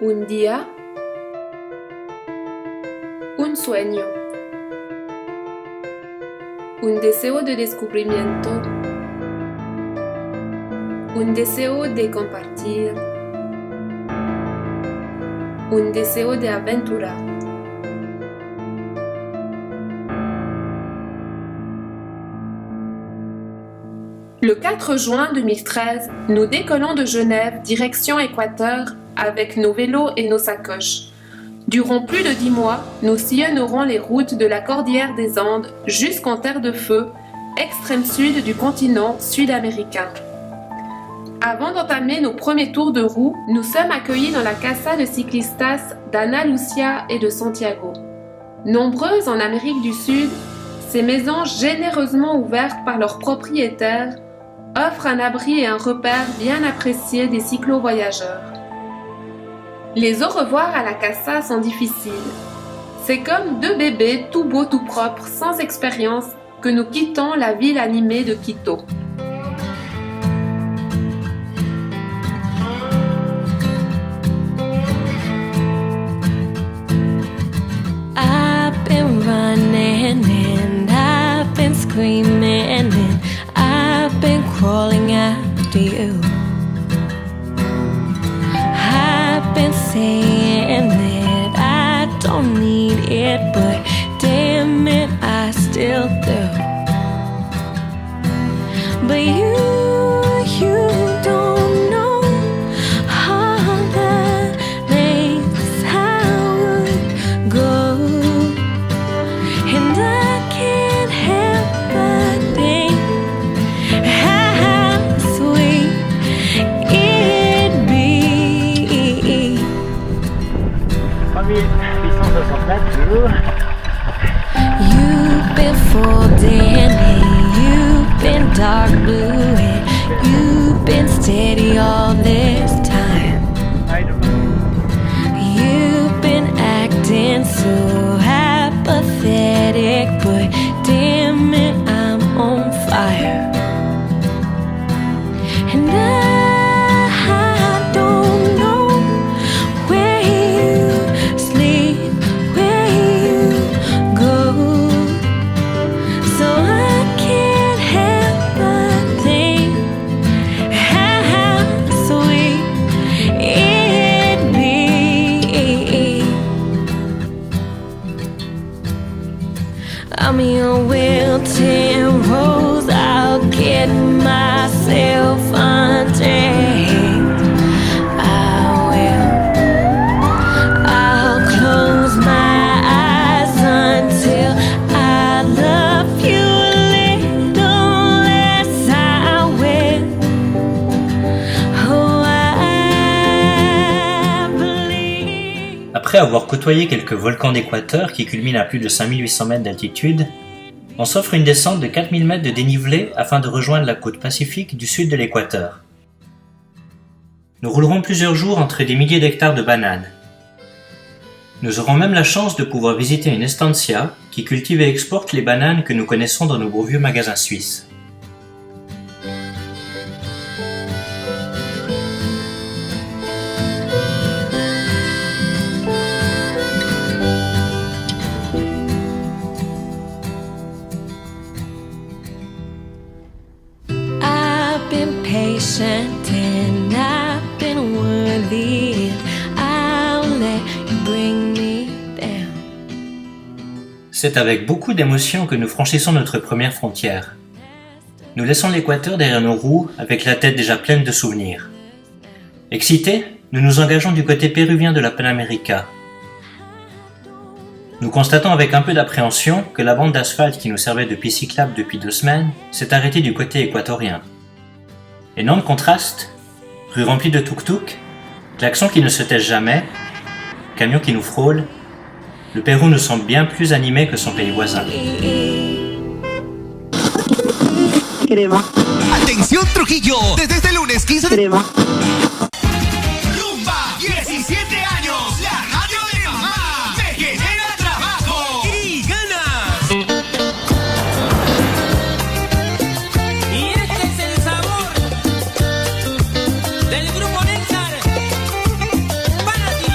Un día, un sueño, un deseo de descubrimiento, un deseo de compartir, un deseo de aventura. Le 4 juin 2013, nous décollons de Genève, direction Équateur, avec nos vélos et nos sacoches. Durant plus de 10 mois, nous sillonnerons les routes de la Cordillère des Andes jusqu'en Terre de Feu, extrême sud du continent sud-américain. Avant d'entamer nos premiers tours de roue, nous sommes accueillis dans la Casa de Ciclistas d'Ana Lucia et de Santiago. Nombreuses en Amérique du Sud, ces maisons généreusement ouvertes par leurs propriétaires offrent un abri et un repère bien apprécié des cyclo-voyageurs. Les au revoir à la casa sont difficiles. C'est comme deux bébés tout beaux tout propres, sans expérience, que nous quittons la ville animée de Quito. I've been running and I've been screaming and I've been crawling after you. I've been saying that I don't need it, but damn it, I still do. But you don't know all the lengths I would go, and I can't help but think how sweet it'd be. 3869 You've been folding and you've been dark blue and you've been steady all this time. You've been acting so apathetic, but damn it, I'm on fire. And I don't know where you sleep, where you go, so I can't help but think how sweet it'd be. I'm your wilting rose, I'll get myself untamed. I'll close my eyes until I love you a little less. I will. Oh, I believe. Après avoir côtoyé quelques volcans d'Équateur qui culminent à plus de 5800 mètres d'altitude, on s'offre une descente de 4000 mètres de dénivelé afin de rejoindre la côte pacifique du sud de l'Équateur. Nous roulerons plusieurs jours entre des milliers d'hectares de bananes. Nous aurons même la chance de pouvoir visiter une estancia qui cultive et exporte les bananes que nous connaissons dans nos beaux vieux magasins suisses. I've been patient and I've been worthy, and I'll let you bring me down. C'est avec beaucoup d'émotion que nous franchissons notre première frontière. Nous laissons l'Équateur derrière nos roues avec la tête déjà pleine de souvenirs. Excités, nous nous engageons du côté péruvien de la Panamérica. Nous constatons avec un peu d'appréhension que la bande d'asphalte qui nous servait de piste cyclable depuis 2 semaines s'est arrêtée du côté équatorien. Énorme contraste, rue remplie de tuk-tuk, klaxons qui ne se taisent jamais, camions qui nous frôlent. Le Pérou nous semble bien plus animé que son pays voisin. Atención Trujillo, desde este lunes 15 de... Rumba, 17 años, la radio de mamá, te genera trabajo y ganas. Y este es el sabor del grupo Néctar para ti.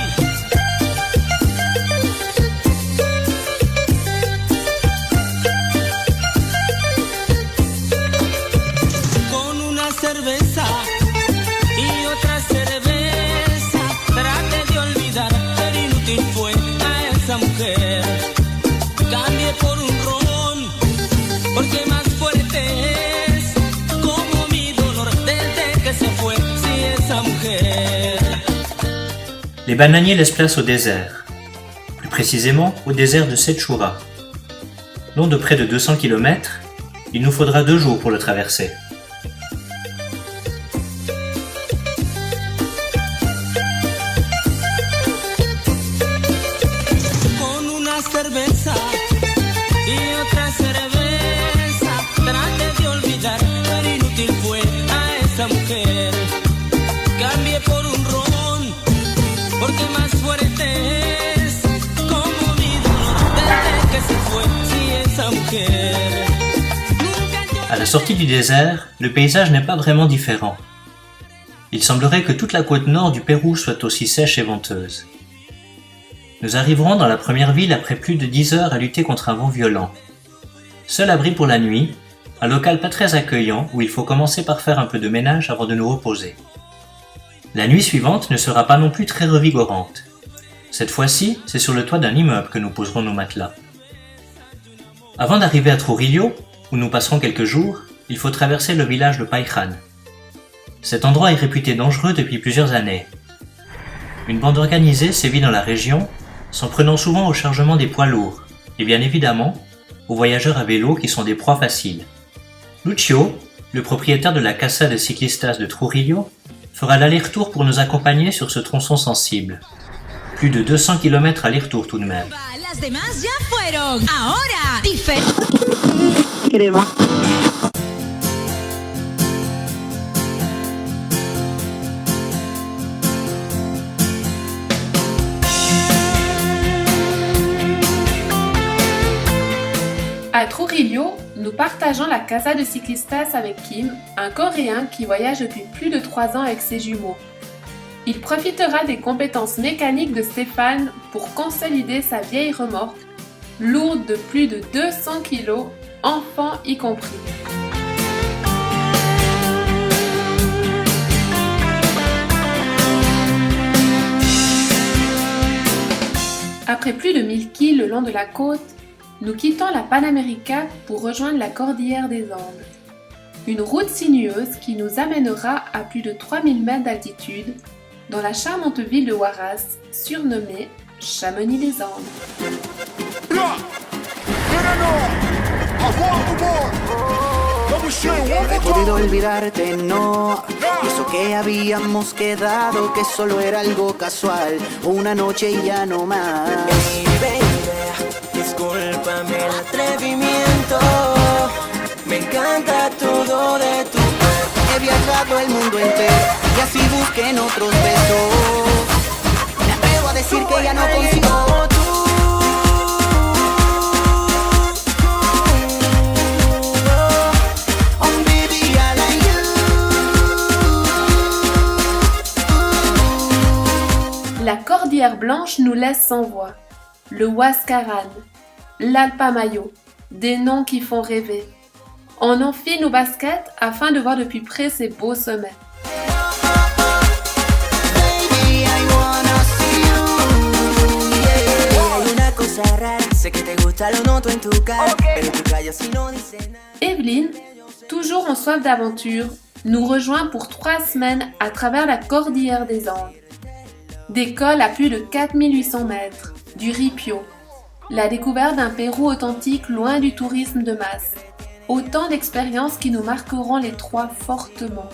cambie por un ron, porque más fuerte es como mi dolor desde que se fue, si esa mujer. Les bananiers laissent place au désert, plus précisément au désert de Sechura. Long de près de 200 km, il nous faudra 2 jours pour le traverser. Con una cerveza y otra cerveza, trate de olvidar, pero inútil fue a esa mujer. Cambie por un ron, porque más fuerte es como mi dolor desde que se fue, si esa mujer. À la sortie du désert, le paysage n'est pas vraiment différent. Il semblerait que toute la côte nord du Pérou soit aussi sèche et venteuse. Nous arriverons dans la première ville après plus de 10 heures à lutter contre un vent violent. Seul abri pour la nuit, un local pas très accueillant où il faut commencer par faire un peu de ménage avant de nous reposer. La nuit suivante ne sera pas non plus très revigorante. Cette fois-ci, c'est sur le toit d'un immeuble que nous poserons nos matelas. Avant d'arriver à Trujillo, où nous passerons quelques jours, il faut traverser le village de Paijan. Cet endroit est réputé dangereux depuis plusieurs années. Une bande organisée sévit dans la région, s'en prenant souvent au chargement des poids lourds, et bien évidemment, aux voyageurs à vélo qui sont des proies faciles. Lucio, le propriétaire de la Casa de Ciclistas de Trujillo, fera l'aller-retour pour nous accompagner sur ce tronçon sensible. Plus de 200 km aller-retour tout de même. Las demás ya fueron. Ahora, À Trujillo, nous partageons la Casa de Ciclistas avec Kim, un Coréen qui voyage depuis plus de 3 ans avec ses jumeaux. Il profitera des compétences mécaniques de Stéphane pour consolider sa vieille remorque, lourde de plus de 200 kg, enfants y compris. Après plus de 1000 kills le long de la côte, nous quittons la Panamérica pour rejoindre la Cordillère des Andes. Une route sinueuse qui nous amènera à plus de 3000 mètres d'altitude dans la charmante ville de Huaraz, surnommée Chamonix des Andes. He podido olvidarte, no. Y eso que habíamos quedado, que solo era algo casual, una noche y ya no más. Baby, discúlpame el atrevimiento. Me encanta todo de tu cuerpo. He viajado el mundo entero y así busqué en otros besos. Me atrevo a decir que ya no consigo tú. La Cordillère Blanche nous laisse sans voix. Le Huascarán, l'Alpamayo, des noms qui font rêver. On enfile nos baskets afin de voir de plus près ces beaux sommets. Baby, I wanna see you, yeah. Hay una cosa rara, sé que te gusta, lo noto en tu cara, pero tú callas y no dices nada. Evelyne, toujours en soif d'aventure, nous rejoint pour 3 semaines à travers la Cordillère des Andes. Des cols à plus de 4800 mètres, du Ripio, la découverte d'un Pérou authentique loin du tourisme de masse. Autant d'expériences qui nous marqueront les 3 fortement.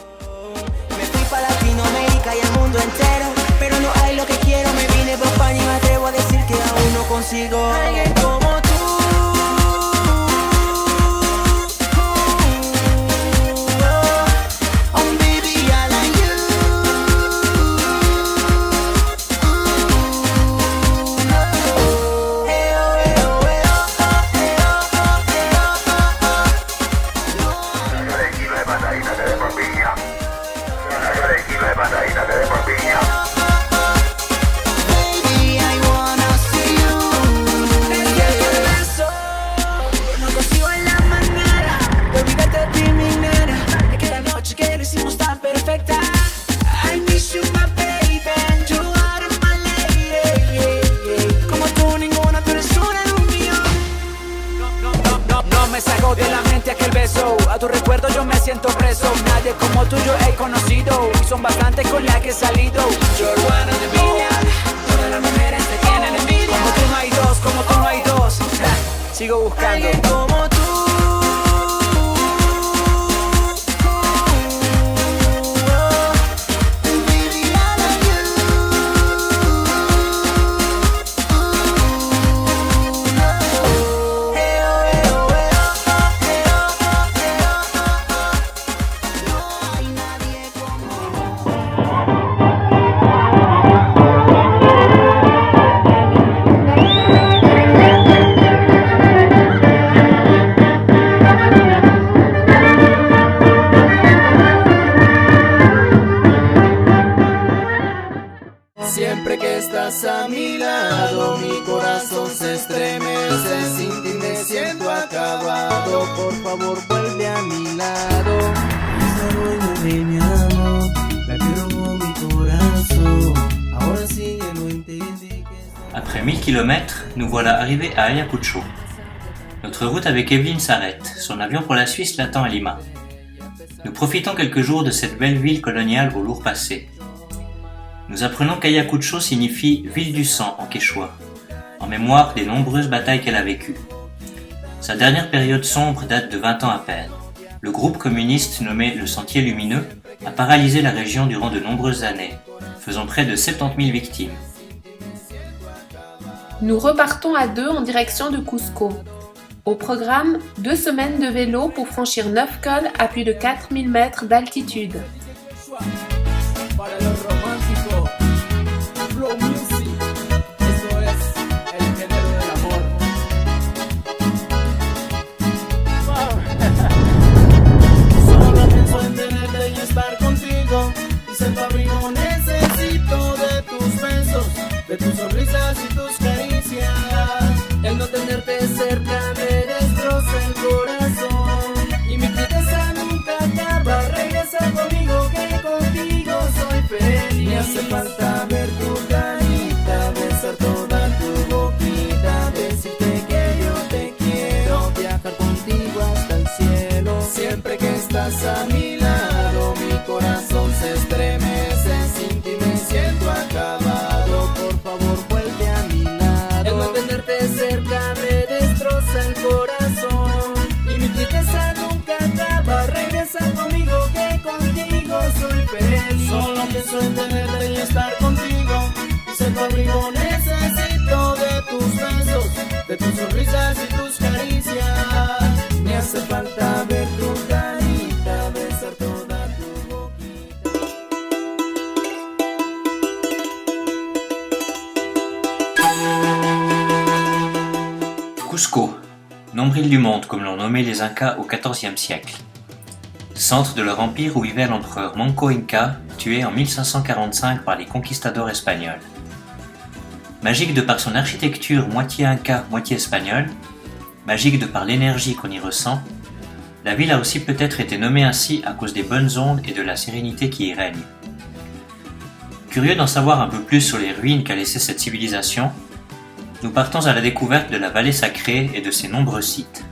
Me fui pa Latinoamérica y al mundo entero, pero no hay lo que quiero. Me vine por España y me atrevo a decir que aún no consigo alguien como tú. Oh, baby, I like you. Baby, I wanna see you. regreso. A tu recuerdo yo me siento preso. Nadie como tú yo he conocido. Y son bastantes con las que he salido. You're one of the million. Todas las mujeres te tienen envidia. Como tú no hay dos, como tú no hay dos. Sigo buscando. Alguien como tú. Siempre que estás a mi lado, mi corazón se estremece. Sin ti me siento acabado. Por favor, vuelve a mi lado. Mi amor, la que robó mi corazón. Ahora sí ya lo entendí. Après 1000 km, nous voilà arrivés à Ayacucho. Notre route avec Evelyne s'arrête. Son avion pour la Suisse l'attend à Lima. Nous profitons quelques jours de cette belle ville coloniale au lourd passé. Nous apprenons qu'Ayacucho signifie « ville du sang » en quechua, en mémoire des nombreuses batailles qu'elle a vécues. Sa dernière période sombre date de 20 ans à peine. Le groupe communiste nommé le Sentier Lumineux a paralysé la région durant de nombreuses années, faisant près de 70 000 victimes. Nous repartons à deux en direction de Cusco. Au programme, 2 semaines de vélo pour franchir 9 cols à plus de 4000 mètres d'altitude. Para los románticos, Flow Music, eso es el género del amor. Solo pienso en tenerte y estar contigo. Y ser tu abrigo necesito de tus besos, de tus sonrisas y tus caricias. El no tenerte cerca me destroza el corazón. Y mi tristeza nunca acaba. Regresa conmigo que contigo soy feliz. Me hace falta ver tu carita, besar toda tu boquita, decirte que yo te quiero, viajar contigo hasta el cielo. Siempre que estás a mi lado, mi corazón se estremece. Sin ti me siento acabado. Por favor, vuelve a mi lado. El no tenerte cerca me destroza el corazón. Y mi tristeza nunca acaba. Regresa conmigo que contigo soy feliz. Solo pienso en tenerte y estar contigo. Y ser tu abrigo necesito de tus besos, de tus sonrisas y tus caricias. Me hace falta ver tu carita, besar toda tu boquita. Cusco, nombril du monde comme l'ont nommé les Incas au XIVe siècle. Centre de leur empire où vivait l'empereur Manco Inca, tué en 1545 par les conquistadors espagnols. Magique de par son architecture moitié inca, moitié espagnole, magique de par l'énergie qu'on y ressent, la ville a aussi peut-être été nommée ainsi à cause des bonnes ondes et de la sérénité qui y règne. Curieux d'en savoir un peu plus sur les ruines qu'a laissées cette civilisation, nous partons à la découverte de la vallée sacrée et de ses nombreux sites.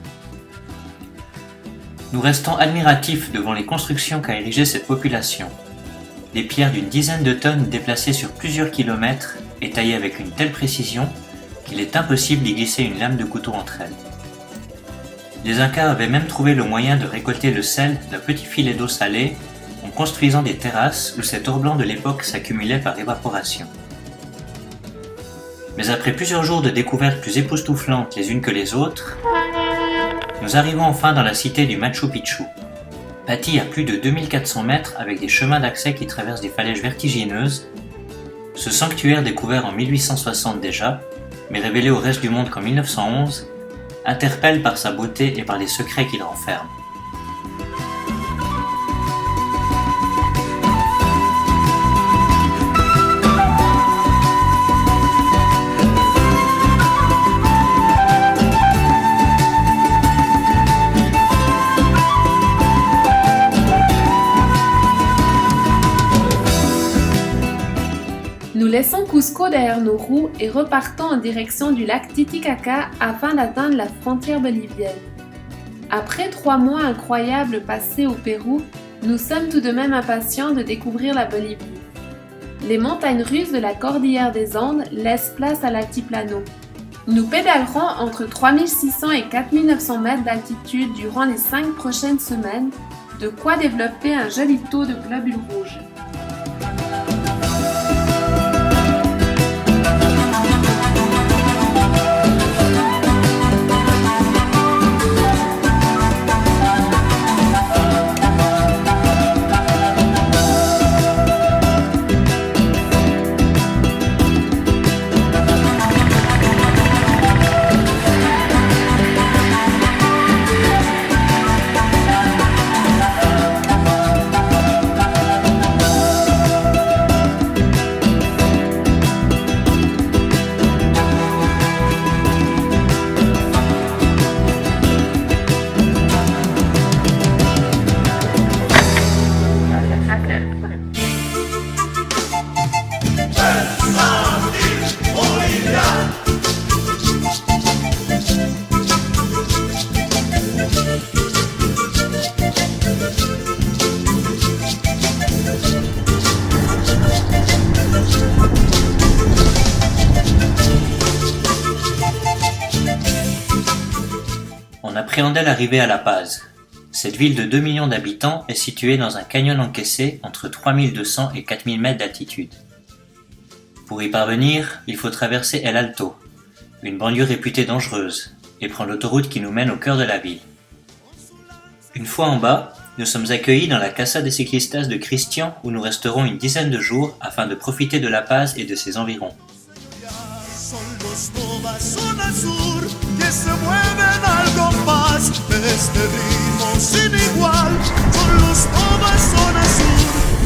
Nous restons admiratifs devant les constructions qu'a érigées cette population. Des pierres d'une dizaine de tonnes déplacées sur plusieurs kilomètres et taillées avec une telle précision qu'il est impossible d'y glisser une lame de couteau entre elles. Les Incas avaient même trouvé le moyen de récolter le sel d'un petit filet d'eau salée en construisant des terrasses où cet or blanc de l'époque s'accumulait par évaporation. Mais après plusieurs jours de découvertes plus époustouflantes les unes que les autres, nous arrivons enfin dans la cité du Machu Picchu. Bâtie à plus de 2400 mètres avec des chemins d'accès qui traversent des falaises vertigineuses, ce sanctuaire découvert en 1860 déjà, mais révélé au reste du monde qu'en 1911, interpelle par sa beauté et par les secrets qu'il renferme. Nous laissons Cusco derrière nos roues et repartons en direction du lac Titicaca afin d'atteindre la frontière bolivienne. Après 3 mois incroyables passés au Pérou, nous sommes tout de même impatients de découvrir la Bolivie. Les montagnes russes de la cordillère des Andes laissent place à l'altiplano. Nous pédalerons entre 3600 et 4900 mètres d'altitude durant les 5 prochaines semaines, de quoi développer un joli taux de globules rouges. On appréhendait l'arrivée à La Paz. Cette ville de 2 millions d'habitants est située dans un canyon encaissé entre 3200 et 4000 mètres d'altitude. Pour y parvenir, il faut traverser El Alto, une banlieue réputée dangereuse, et prendre l'autoroute qui nous mène au cœur de la ville. Une fois en bas, nous sommes accueillis dans la Casa de Ciclistas de Cristian où nous resterons une dizaine de jours afin de profiter de La Paz et de ses environs. Que se mueven al compás de este ritmo sin igual. Son los Nova Zona Sur.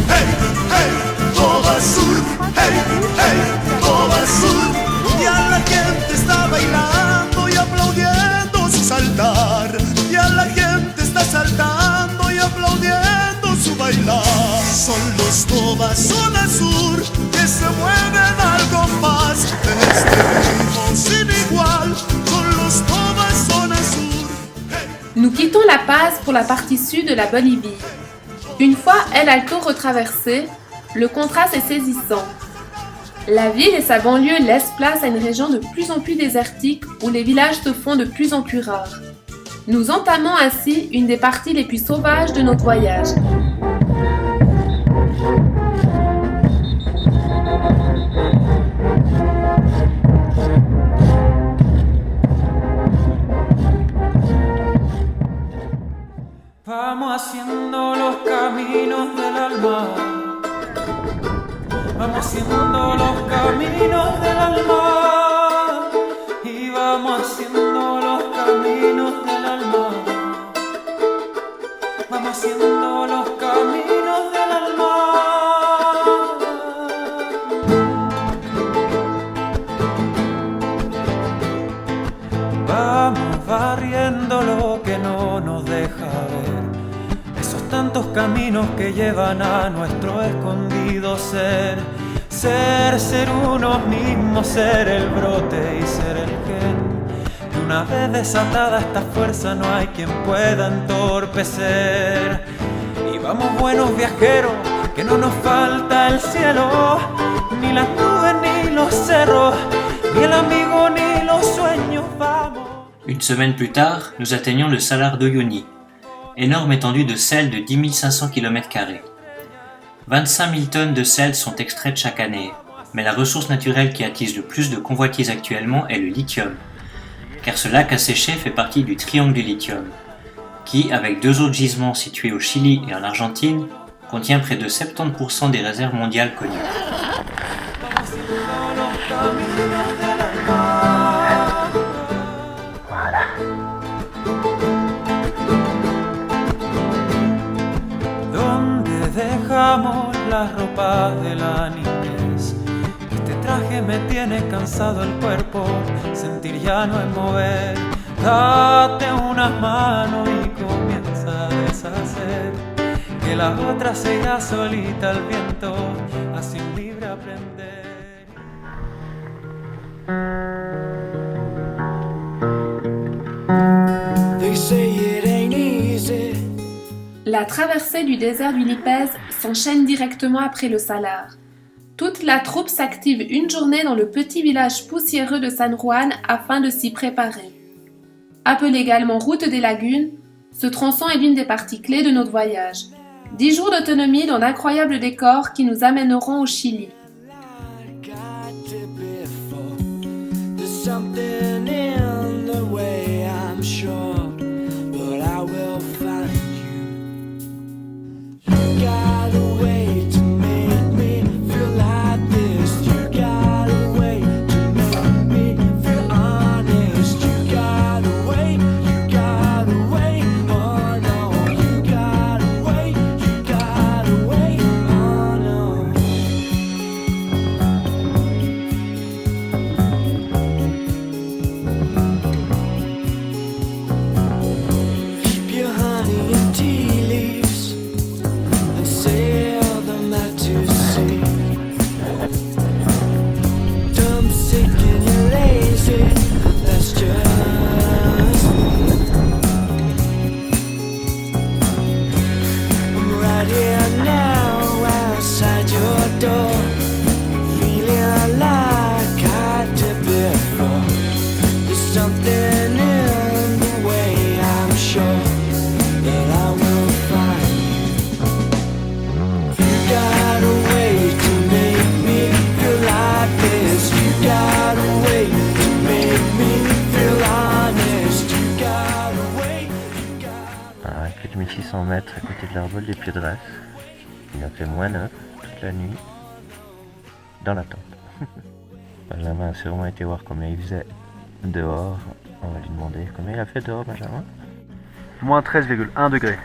Hey, hey, Nova Sur. Hey, hey, Nova Sur. Ya la gente está bailando y aplaudiendo su saltar. Ya la gente está saltando y aplaudiendo su bailar. Son los Nova Zona Sur que se mueven al compás de este ritmo sin igual. Nous quittons La Paz pour la partie sud de la Bolivie. Une fois El Alto retraversé, le contraste est saisissant. La ville et sa banlieue laissent place à une région de plus en plus désertique où les villages se font de plus en plus rares. Nous entamons ainsi une des parties les plus sauvages de notre voyage. Vamos haciendo los caminos del alma. Vamos haciendo los caminos del alma. Y vamos haciendo los caminos del alma. Vamos haciendo los caminos del alma. Vamos barriendo lo que no nos deja ver. Tantos caminos que llevan a nuestro escondido ser. Ser uno mismo, ser el brote y ser el gen. Y una vez desatada esta fuerza no hay quien pueda entorpecer. Y vamos buenos viajeros, que no nos falta el cielo, ni las nubes ni los cerros, ni el amigo ni los sueños, vamos. Une semaine plus tard, nous atteignons le Salar d'Uyuni, énorme étendue de sel de 10 500 km². 25 000 tonnes de sel sont extraites chaque année, mais la ressource naturelle qui attise le plus de convoitises actuellement est le lithium, car ce lac asséché fait partie du triangle du lithium, qui, avec 2 autres gisements situés au Chili et en Argentine, contient près de 70% des réserves mondiales connues. Dejamos las ropas de la niñez. Este traje me tiene cansado el cuerpo, sentir ya no es mover. Date unas manos y comienza a deshacer, que la otra se irá solita al viento, así un libre aprender. They say it ain't La traversée du désert du Lipèze s'enchaîne directement après le Salar. Toute la troupe s'active une journée dans le petit village poussiéreux de San Juan afin de s'y préparer. Appelée également route des lagunes, ce tronçon est l'une des parties clés de notre voyage. 10 jours d'autonomie dans d'incroyables décors qui nous amèneront au Chili. À 4600 mètres à côté de l'Arbre des Piedras, il a fait -9 toute la nuit dans la tente. Benjamin a sûrement été voir combien il faisait dehors. On va lui demander combien il a fait dehors, Benjamin. Moins 13,1 degrés.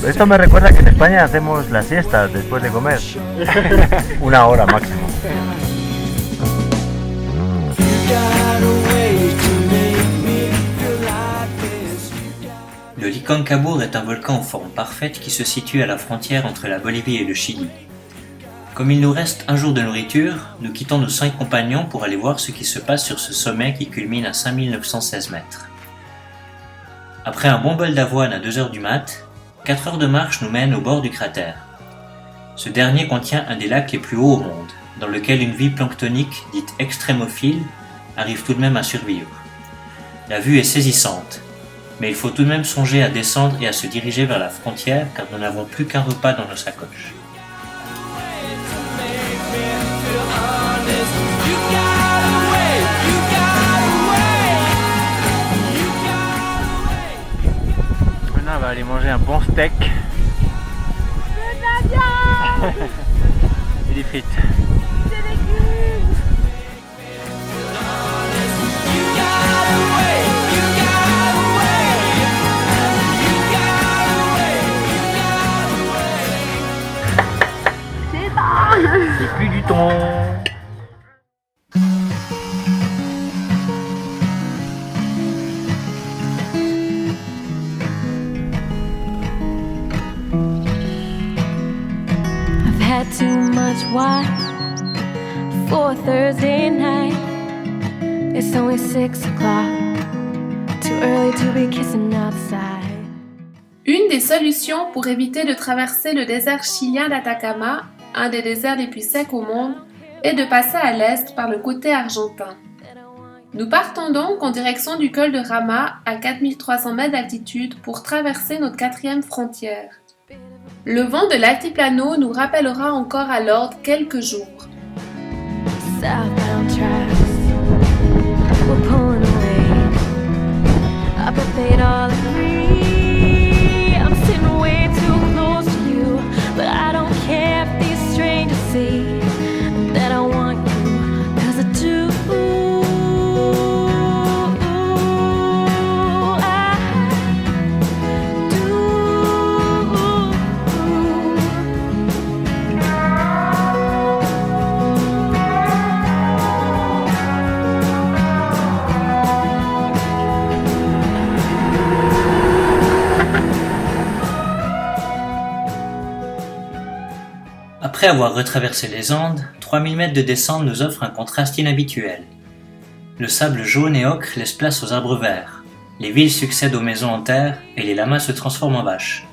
Esto me recuerda que en España hacemos la siesta después de comer. 1 hora máximo. Le Licancabur est un volcan en forme parfaite qui se situe à la frontière entre la Bolivie et le Chili. Comme il nous reste un jour de nourriture, nous quittons nos 5 compagnons pour aller voir ce qui se passe sur ce sommet qui culmine à 5916 mètres. Après un bon bol d'avoine à 2 heures du mat', 4 heures de marche nous mènent au bord du cratère. Ce dernier contient un des lacs les plus hauts au monde, dans lequel une vie planctonique dite extrémophile arrive tout de même à survivre. La vue est saisissante, mais il faut tout de même songer à descendre et à se diriger vers la frontière car nous n'avons plus qu'un repas dans nos sacoches. Maintenant, on va aller manger un bon steak. Et des frites. C'est plus du thon. I've had too much wine for Thursday night. It's only 6 o'clock. Too early to be kissing outside. Une des solutions pour éviter de traverser le désert chilien d'Atacama, un des déserts les plus secs au monde, est de passer à l'est par le côté argentin. Nous partons donc en direction du col de Rama à 4300 mètres d'altitude pour traverser notre 4e frontière. Le vent de l'altiplano nous rappellera encore à l'ordre quelques jours. Southbound tracks, we're pulling away. I bet they'd all agree. I'm sitting way too close to you. Après avoir retraversé les Andes, 3000 mètres de descente nous offrent un contraste inhabituel. Le sable jaune et ocre laisse place aux arbres verts. Les villes succèdent aux maisons en terre et les lamas se transforment en vaches.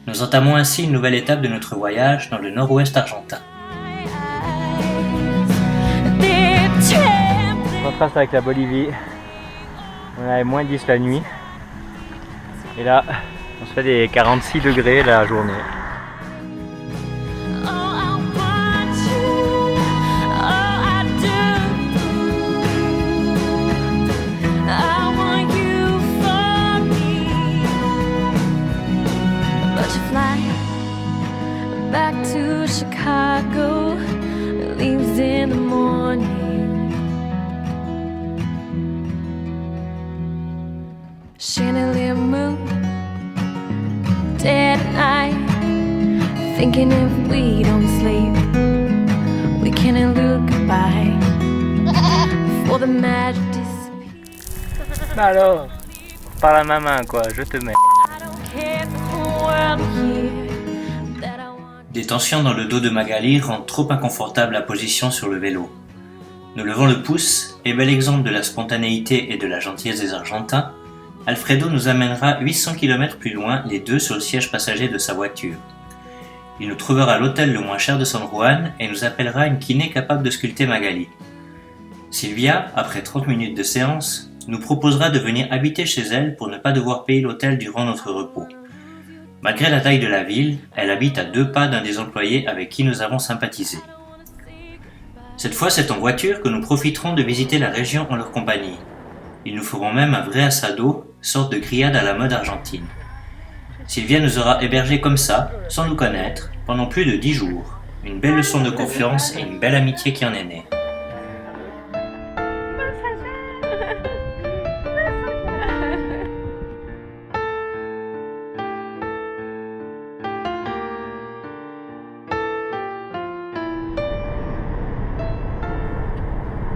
Nous entamons ainsi une nouvelle étape de notre voyage dans le nord-ouest argentin. Contraste avec la Bolivie. On avait moins 10 la nuit. Et là, on se fait des 46 degrés la journée. Back to Chicago, leaves in the morning. Chandelier moon, dead at night. Thinking if we don't sleep, we can elude goodbye before the magic disappears. Alors, par la main quoi, je te mets. I don't care if the whole world hears. Des tensions dans le dos de Magali rendent trop inconfortable la position sur le vélo. Nous levons le pouce, et bel exemple de la spontanéité et de la gentillesse des Argentins, Alfredo nous amènera 800 km plus loin, les deux sur le siège passager de sa voiture. Il nous trouvera l'hôtel le moins cher de San Juan et nous appellera une kiné capable de sculpter Magali. Sylvia, après 30 minutes de séance, nous proposera de venir habiter chez elle pour ne pas devoir payer l'hôtel durant notre repos. Malgré la taille de la ville, elle habite à 2 pas d'un des employés avec qui nous avons sympathisé. Cette fois, c'est en voiture que nous profiterons de visiter la région en leur compagnie. Ils nous feront même un vrai asado, sorte de grillade à la mode argentine. Sylvia nous aura hébergés comme ça, sans nous connaître, pendant plus de 10 jours. Une belle leçon de confiance et une belle amitié qui en est née.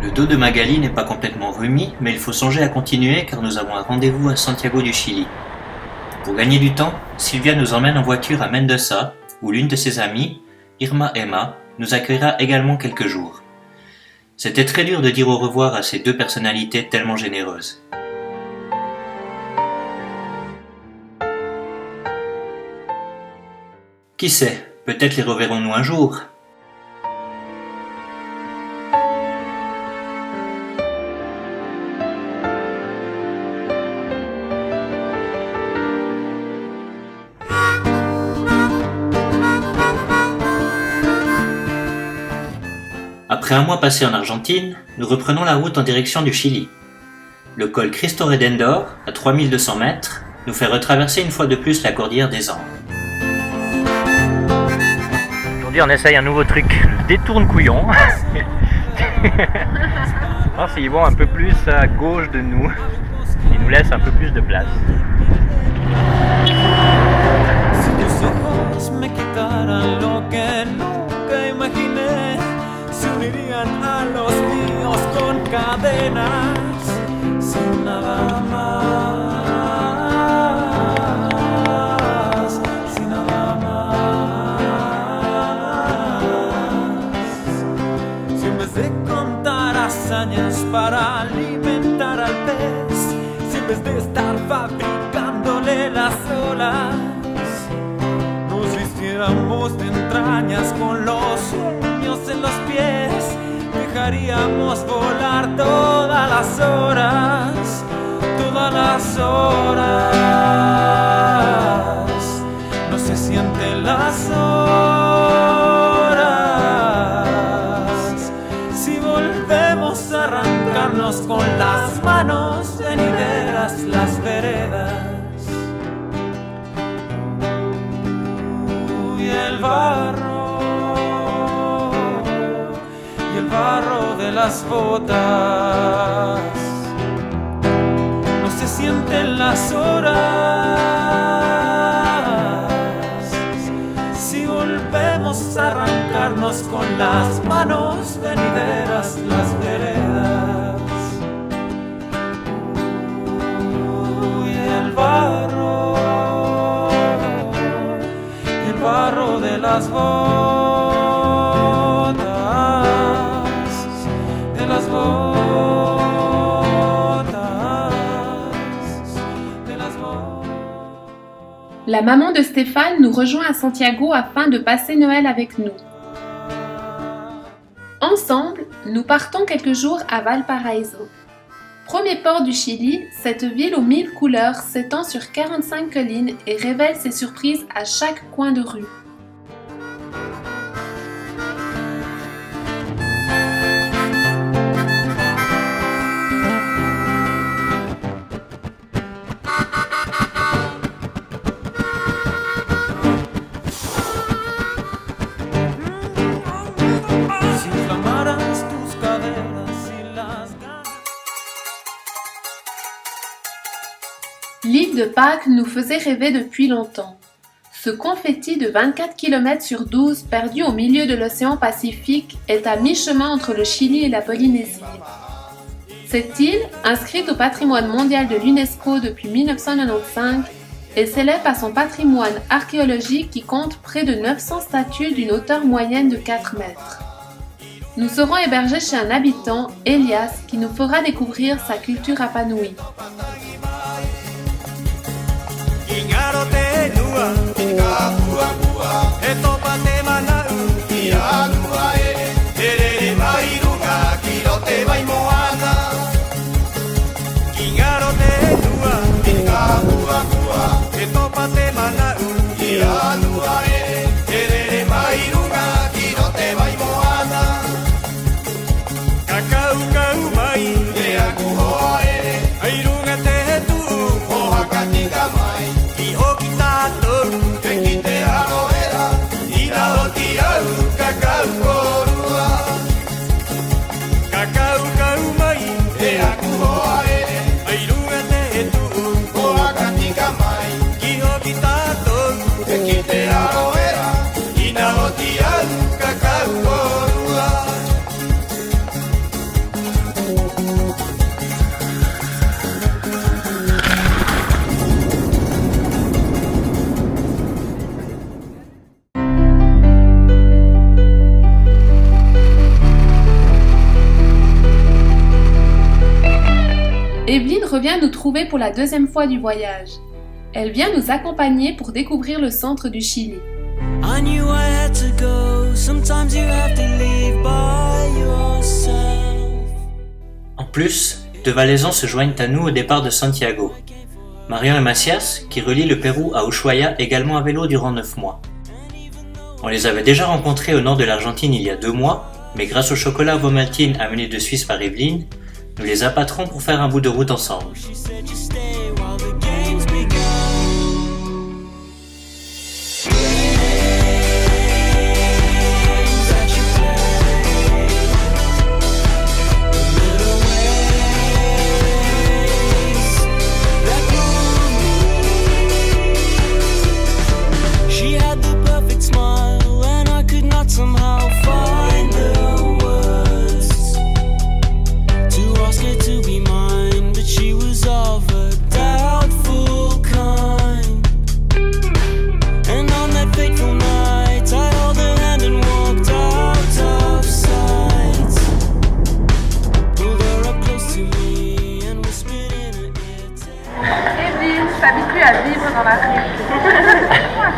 Le dos de Magali n'est pas complètement remis, mais il faut songer à continuer car nous avons un rendez-vous à Santiago du Chili. Pour gagner du temps, Sylvia nous emmène en voiture à Mendoza, où l'une de ses amies, Irma Emma, nous accueillera également quelques jours. C'était très dur de dire au revoir à ces deux personnalités tellement généreuses. Qui sait, peut-être les reverrons-nous un jour. Après un mois passé en Argentine, nous reprenons la route en direction du Chili. Le col Cristo Redentor, à 3200 mètres, nous fait retraverser une fois de plus la cordillère des Andes. Aujourd'hui, on essaye un nouveau truc, le détourne couillon. Alors, s'ils vont un peu plus à gauche de nous, ils nous laissent un peu plus de place. Se unirían a los míos con cadenas, sin nada más, sin nada más. Si en vez de contar hazañas para alimentar al pez, si en vez de estar fabricándole las olas, nos vistiéramos de entrañas con los en los pies, dejaríamos volar todas las horas, todas las horas. No se sienten las horas si volvemos a arrancarnos con las manos venideras las veredas. Y el barro de las botas, no se sienten las horas si volvemos a arrancarnos con las manos venideras las veredas. Y el barro de las botas. La maman de Stéphane nous rejoint à Santiago afin de passer Noël avec nous. Ensemble, nous partons quelques jours à Valparaiso. Premier port du Chili, cette ville aux 1000 couleurs s'étend sur 45 collines et révèle ses surprises à chaque coin de rue. L'île de Pâques nous faisait rêver depuis longtemps. Ce confetti de 24 km sur 12 perdu au milieu de l'océan Pacifique est à mi-chemin entre le Chili et la Polynésie. Cette île, inscrite au patrimoine mondial de l'UNESCO depuis 1995, est célèbre à son patrimoine archéologique qui compte près de 900 statues d'une hauteur moyenne de 4 mètres. Nous serons hébergés chez un habitant, Elias, qui nous fera découvrir sa culture Rapanui. Evelyne revient nous trouver pour la deuxième fois du voyage. Elle vient nous accompagner pour découvrir le centre du Chili. I knew I had to go. Sometimes you have to leave by yourself. En plus, deux valaisans se joignent à nous au départ de Santiago. Marion et Macias, qui relient le Pérou à Ushuaia également à vélo durant 9 mois. On les avait déjà rencontrés au nord de l'Argentine il y a 2 mois, mais grâce au chocolat Vomaltine amené de Suisse par Evelyne, nous les appâterons pour faire un bout de route ensemble. À vivre dans la rue.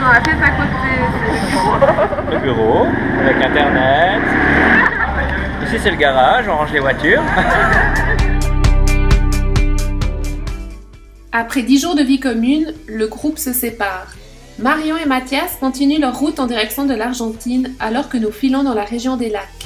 Dans la pièce à côté, le bureau, avec internet. Ici c'est le garage, on range les voitures. Après 10 jours de vie commune, le groupe se sépare. Marion et Mathias continuent leur route en direction de l'Argentine alors que nous filons dans la région des lacs.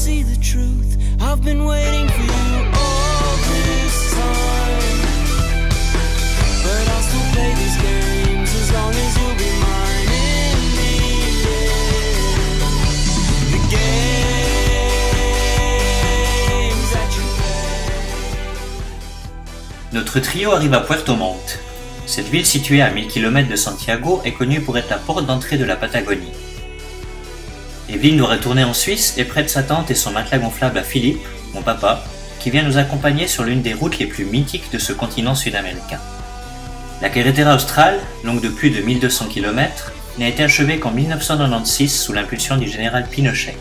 see the truth. I've been waiting for you all this time, but I'll still play these games as long as you'll be mine in the end. The games that you play. Notre trio arrive à Puerto Montt. Cette ville située à 1000 km de Santiago est connue pour être la porte d'entrée de la Patagonie. Evelyne doit retourner en Suisse et prête sa tente et son matelas gonflable à Philippe, mon papa, qui vient nous accompagner sur l'une des routes les plus mythiques de ce continent sud-américain. La Carretera Austral, longue de plus de 1200 km, n'a été achevée qu'en 1996 sous l'impulsion du général Pinochet.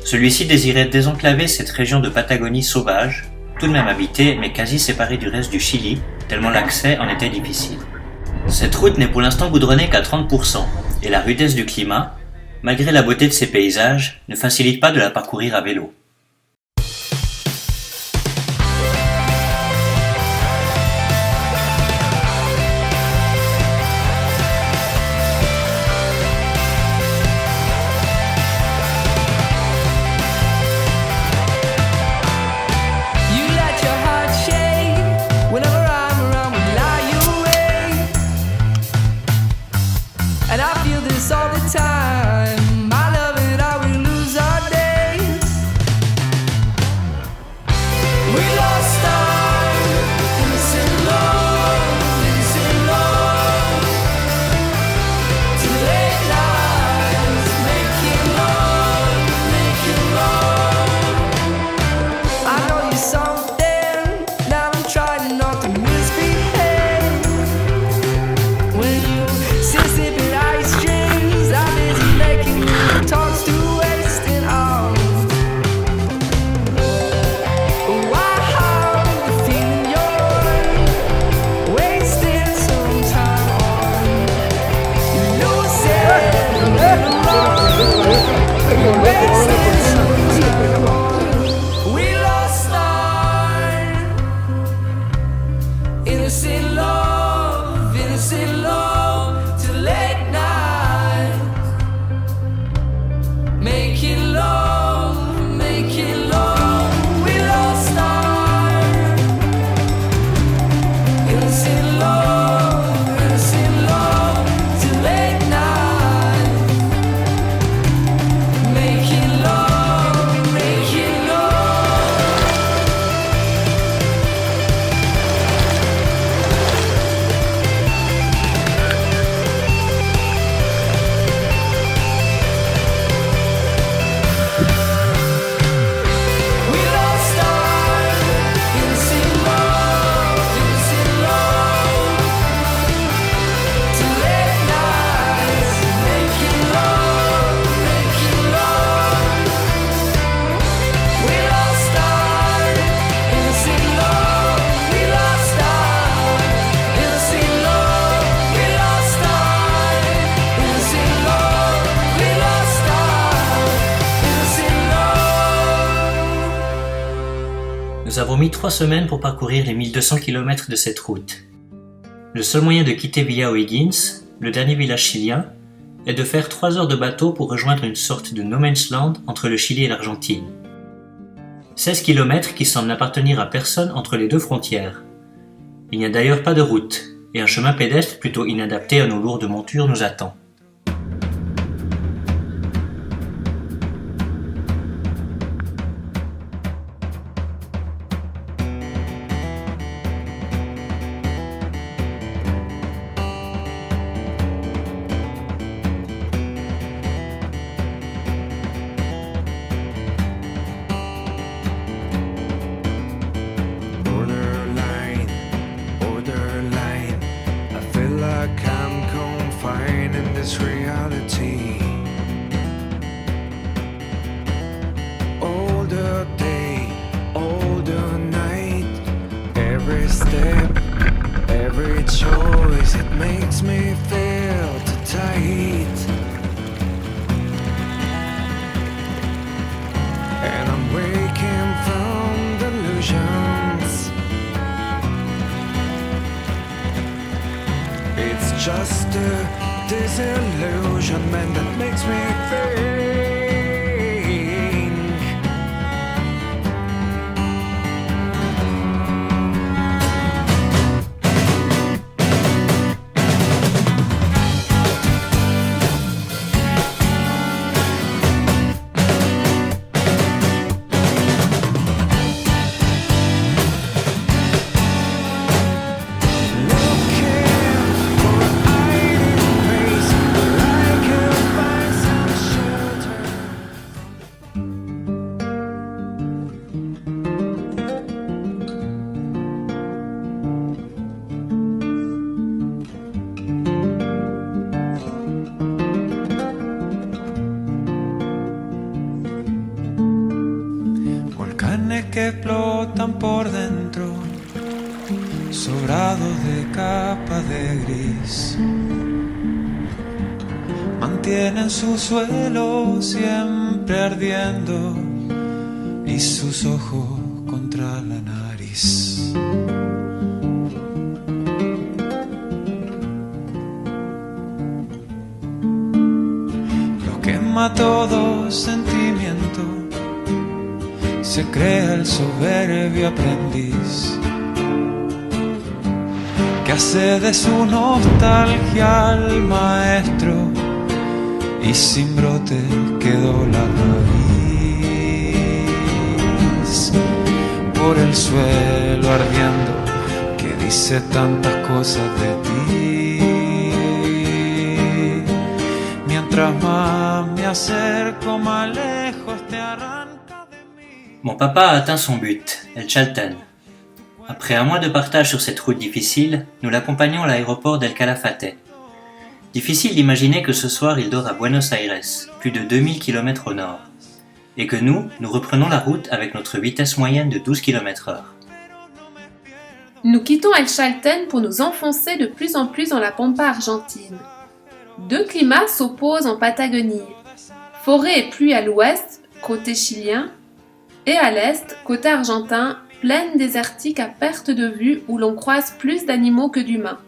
Celui-ci désirait désenclaver cette région de Patagonie sauvage, tout de même habitée mais quasi séparée du reste du Chili, tellement l'accès en était difficile. Cette route n'est pour l'instant goudronnée qu'à 30%, et la rudesse du climat, malgré la beauté de ses paysages, ne facilite pas de la parcourir à vélo. Nous avons mis 3 semaines pour parcourir les 1200 km de cette route. Le seul moyen de quitter Villa O'Higgins, le dernier village chilien, est de faire 3 heures de bateau pour rejoindre une sorte de no man's land entre le Chili et l'Argentine. 16 km qui semblent n'appartenir à personne entre les deux frontières. Il n'y a d'ailleurs pas de route, et un chemin pédestre plutôt inadapté à nos lourdes montures nous attend. Every choice, it makes me feel too tight. And I'm waking from delusions. It's just a disillusionment that makes me think nenes que explotan por dentro, sobrados de capas de gris. Mantienen su suelo siempre ardiendo y sus ojos contra la nariz. Lo quema todo sentimiento, se crea el soberbio aprendiz que hace de su nostalgia al maestro y sin brote quedó la raíz. Por el suelo ardiendo que dice tantas cosas de ti. Mientras más me acerco, más lejos te arranca de mí. Mon papa a atteint son but, El Chaltén. Après un mois de partage sur cette route difficile, nous l'accompagnons à l'aéroport d'El Calafate. Difficile d'imaginer que ce soir il dort à Buenos Aires, plus de 2000 km au nord, et que nous reprenons la route avec notre vitesse moyenne de 12 km/h. Nous quittons El Chaltén pour nous enfoncer de plus en plus dans la pampa argentine. Deux climats s'opposent en Patagonie. Forêt et pluie à l'ouest, côté chilien, et à l'est, côté argentin, plaine désertique à perte de vue où l'on croise plus d'animaux que d'humains.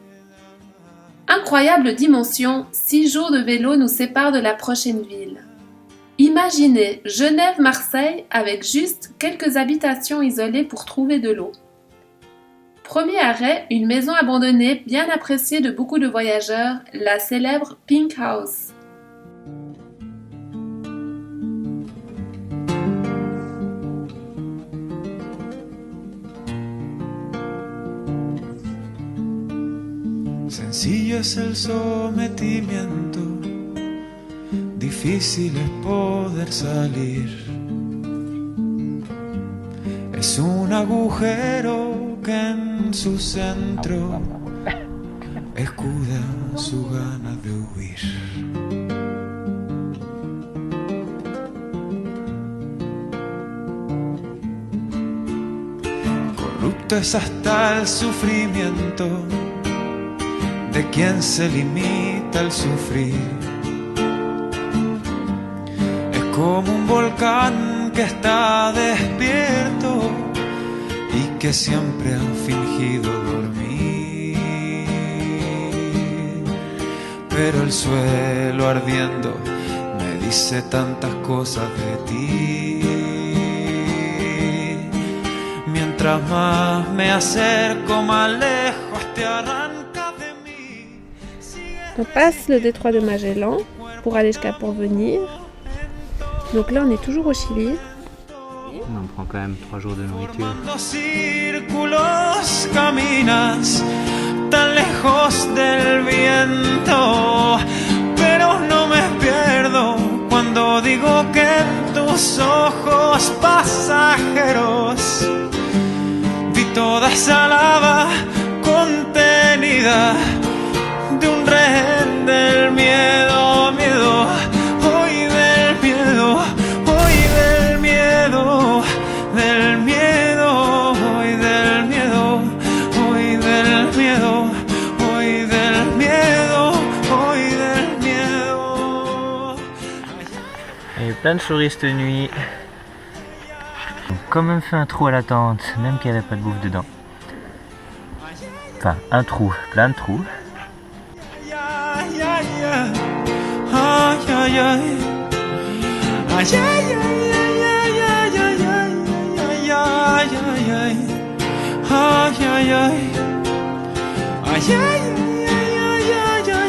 Incroyable dimension, 6 jours de vélo nous séparent de la prochaine ville. Imaginez Genève-Marseille avec juste quelques habitations isolées pour trouver de l'eau. Premier arrêt, une maison abandonnée bien appréciée de beaucoup de voyageurs, la célèbre Pink House. Sencillo es el sometimiento, difícil es poder salir. Es un agujero que en su centro escuda su gana de huir. Corrupto es hasta el sufrimiento de quien se limita al sufrir. Es como un volcán que está despierto y que siempre ha fingido dormir. Pero el suelo ardiendo me dice tantas cosas de ti. Mientras más me acerco, más lejos te arranca. On passe le détroit de Magellan pour aller jusqu'à Porvenir. Donc là, on est toujours au Chili. On prend quand même 3 jours de nourriture. Círculos caminas tan lejos del viento, pero no me pierdo cuando digo que en tus ojos pasajeros vi toda esa lava contenida de un rehén del miedo, miedo, hoy del miedo, hoy del miedo, del miedo, hoy del miedo, hoy del miedo, hoy del miedo, hoy del miedo. Il y a plein de choristes nuit. Ils ont quand même fait un trou à la tente, même qu'il n'y avait pas de bouffe dedans. Enfin, un trou, plein de trous. Ay, ay, ay. Ay, ay, ay, ay, ay, ay, ay, ay, ay, ay. Ay, ay, ay. Ay, ay, ay, ay, ay, ay, ay,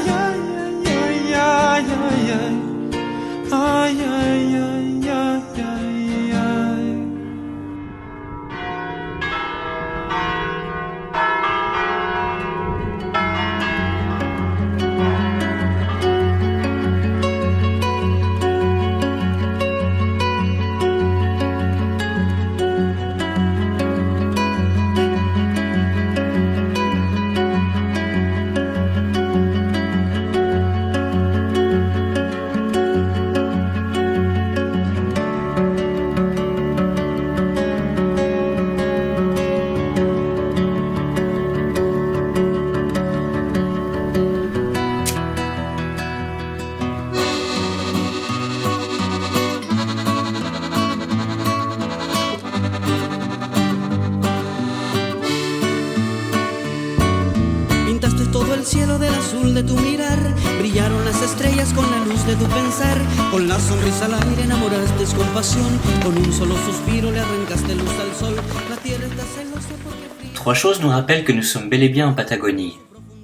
ay, ay, ay, ay. Ay, ay, ay, ay, ay, ay. el cielo del azul de tu mirar, brillaron las estrellas con la luz de tu pensar, con la sonrisa al aire enamoraste con pasión, con un solo suspiro le arrancaste luz al sol, la tierra está celosa porque... Trois choses nous rappellent que nous sommes bel et bien en Patagonie.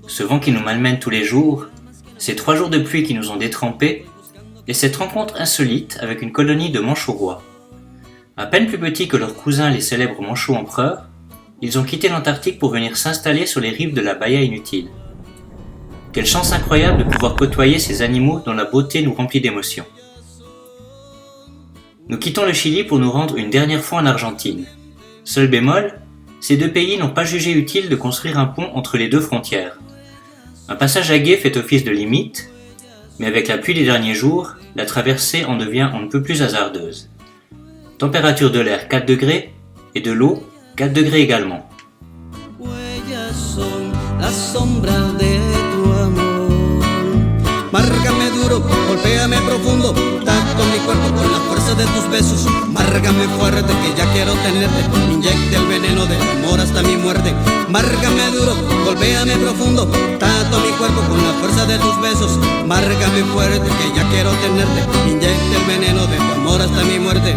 Ce vent qui nous malmène tous les jours, ces 3 jours de pluie qui nous ont détrempés, et cette rencontre insolite avec une colonie de manchots rois. À peine plus petits que leurs cousins les célèbres manchots empereurs, ils ont quitté l'Antarctique pour venir s'installer sur les rives de la Bahia Inutile. Quelle chance incroyable de pouvoir côtoyer ces animaux dont la beauté nous remplit d'émotions. Nous quittons le Chili pour nous rendre une dernière fois en Argentine. Seul bémol, ces 2 pays n'ont pas jugé utile de construire un pont entre les 2 frontières. Un passage à gué fait office de limite, mais avec la pluie des derniers jours, la traversée en devient on ne peut plus hasardeuse. Température de l'air 4 degrés et de l'eau 4 degrés également. Huellas son las sombras de tu amor. Márgame duro, golpéame profundo, tacto mi cuerpo con la fuerza de tus besos. Márgame fuerte que ya quiero tenerte, inyecte el veneno del amor hasta mi muerte. Márgame duro, golpéame profundo, tacto mi cuerpo con la fuerza de tus besos. Márgame fuerte que ya quiero tenerte, inyecte el veneno de tu amor hasta mi muerte.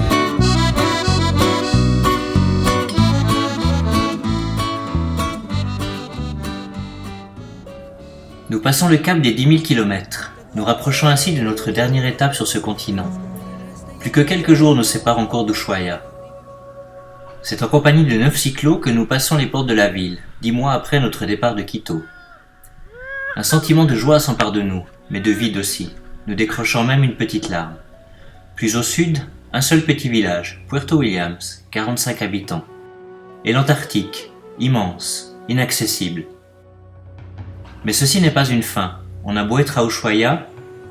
Nous passons le cap des 10 000 km, nous rapprochons ainsi de notre dernière étape sur ce continent. Plus que quelques jours nous séparent encore d'Ushuaia. C'est en compagnie de 9 cyclos que nous passons les portes de la ville, 10 mois après notre départ de Quito. Un sentiment de joie s'empare de nous, mais de vide aussi, nous décrochons même une petite larme. Plus au sud, un seul petit village, Puerto Williams, 45 habitants. Et l'Antarctique, immense, inaccessible. Mais ceci n'est pas une fin. On a beau être à Ushuaia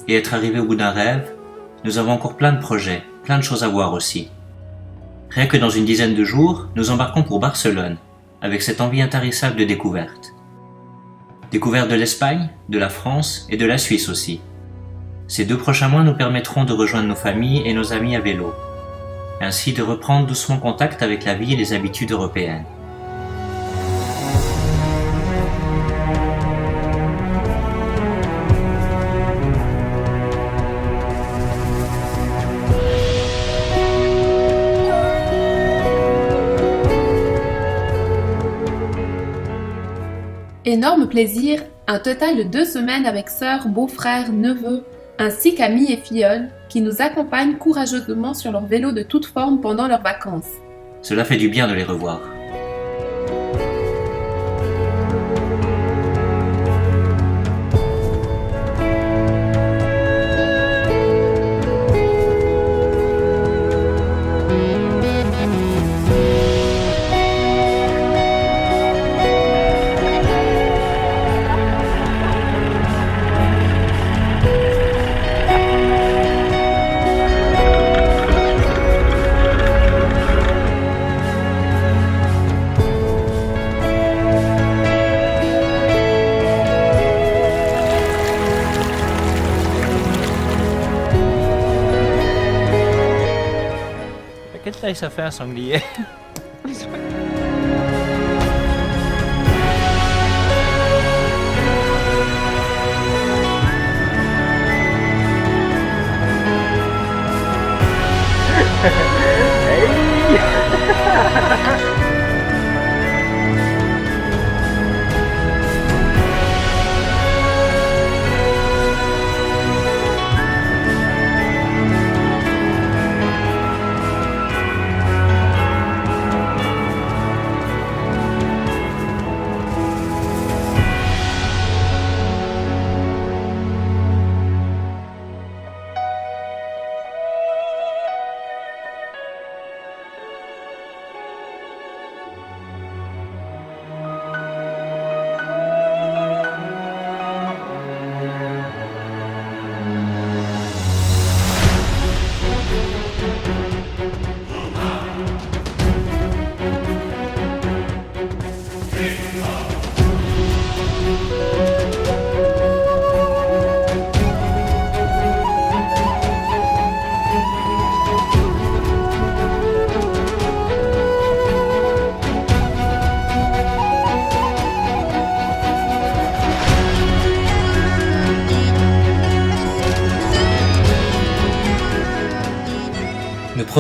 et être arrivé au bout d'un rêve, nous avons encore plein de projets, plein de choses à voir aussi. Rien que dans une dizaine de jours, nous embarquons pour Barcelone, avec cette envie intarissable de découverte. Découverte de l'Espagne, de la France et de la Suisse aussi. Ces 2 prochains mois nous permettront de rejoindre nos familles et nos amis à vélo, ainsi de reprendre doucement contact avec la vie et les habitudes européennes. Énorme plaisir, un total de 2 semaines avec sœurs, beaux-frères, neveux, ainsi qu'amis et filleuls qui nous accompagnent courageusement sur leur vélo de toutes formes pendant leurs vacances. Cela fait du bien de les revoir. Quelle taille ça fait un sanglier?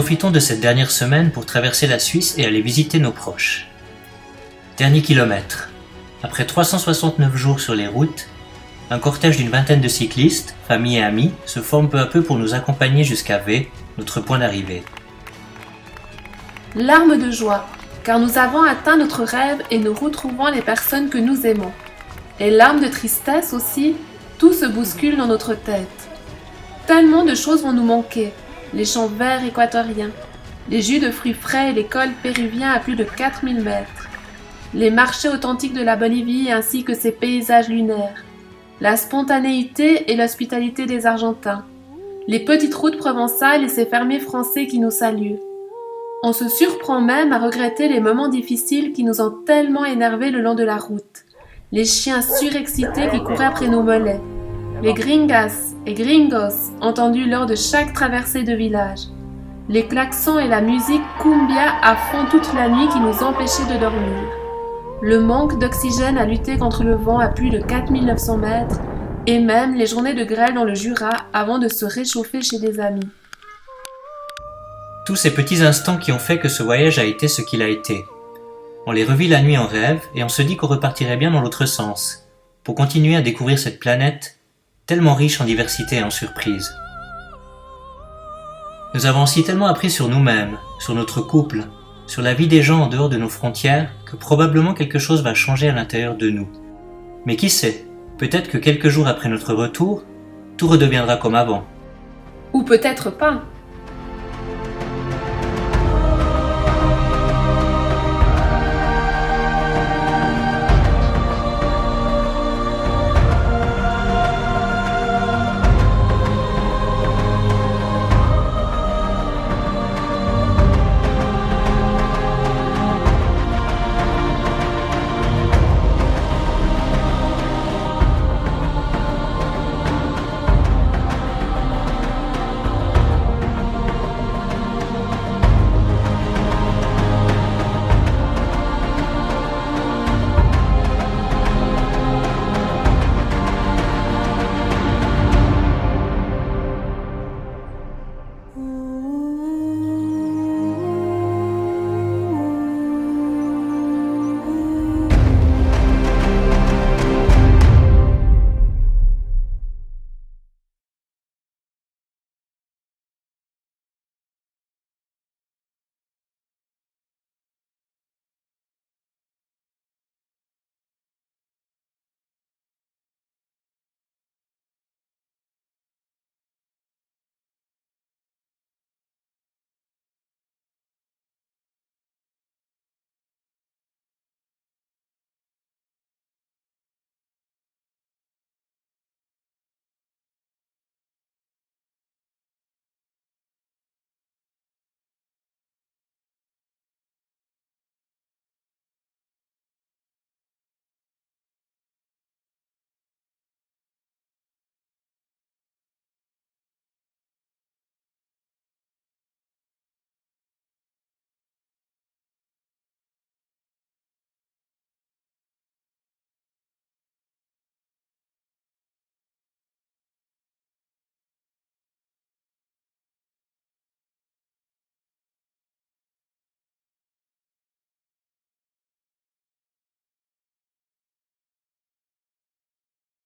profitons de cette dernière semaine pour traverser la Suisse et aller visiter nos proches. Dernier kilomètre. Après 369 jours sur les routes, un cortège d'une vingtaine de cyclistes, familles et amis, se forme peu à peu pour nous accompagner jusqu'à V, notre point d'arrivée. Larmes de joie, car nous avons atteint notre rêve et nous retrouvons les personnes que nous aimons. Et larmes de tristesse aussi, tout se bouscule dans notre tête. Tellement de choses vont nous manquer, les champs verts équatoriens, les jus de fruits frais et les cols péruviens à plus de 4000 mètres, les marchés authentiques de la Bolivie ainsi que ses paysages lunaires, la spontanéité et l'hospitalité des Argentins, les petites routes provençales et ces fermiers français qui nous saluent. On se surprend même à regretter les moments difficiles qui nous ont tellement énervés le long de la route, les chiens surexcités qui couraient après nos mollets, les gringas et gringos entendus lors de chaque traversée de village, les klaxons et la musique cumbia à fond toute la nuit qui nous empêchaient de dormir, le manque d'oxygène à lutter contre le vent à plus de 4900 mètres et même les journées de grêle dans le Jura avant de se réchauffer chez des amis. Tous ces petits instants qui ont fait que ce voyage a été ce qu'il a été. On les revit la nuit en rêve et on se dit qu'on repartirait bien dans l'autre sens, pour continuer à découvrir cette planète tellement riche en diversité et en surprises. Nous avons aussi tellement appris sur nous-mêmes, sur notre couple, sur la vie des gens en dehors de nos frontières, que probablement quelque chose va changer à l'intérieur de nous. Mais qui sait, peut-être que quelques jours après notre retour, tout redeviendra comme avant. Ou peut-être pas.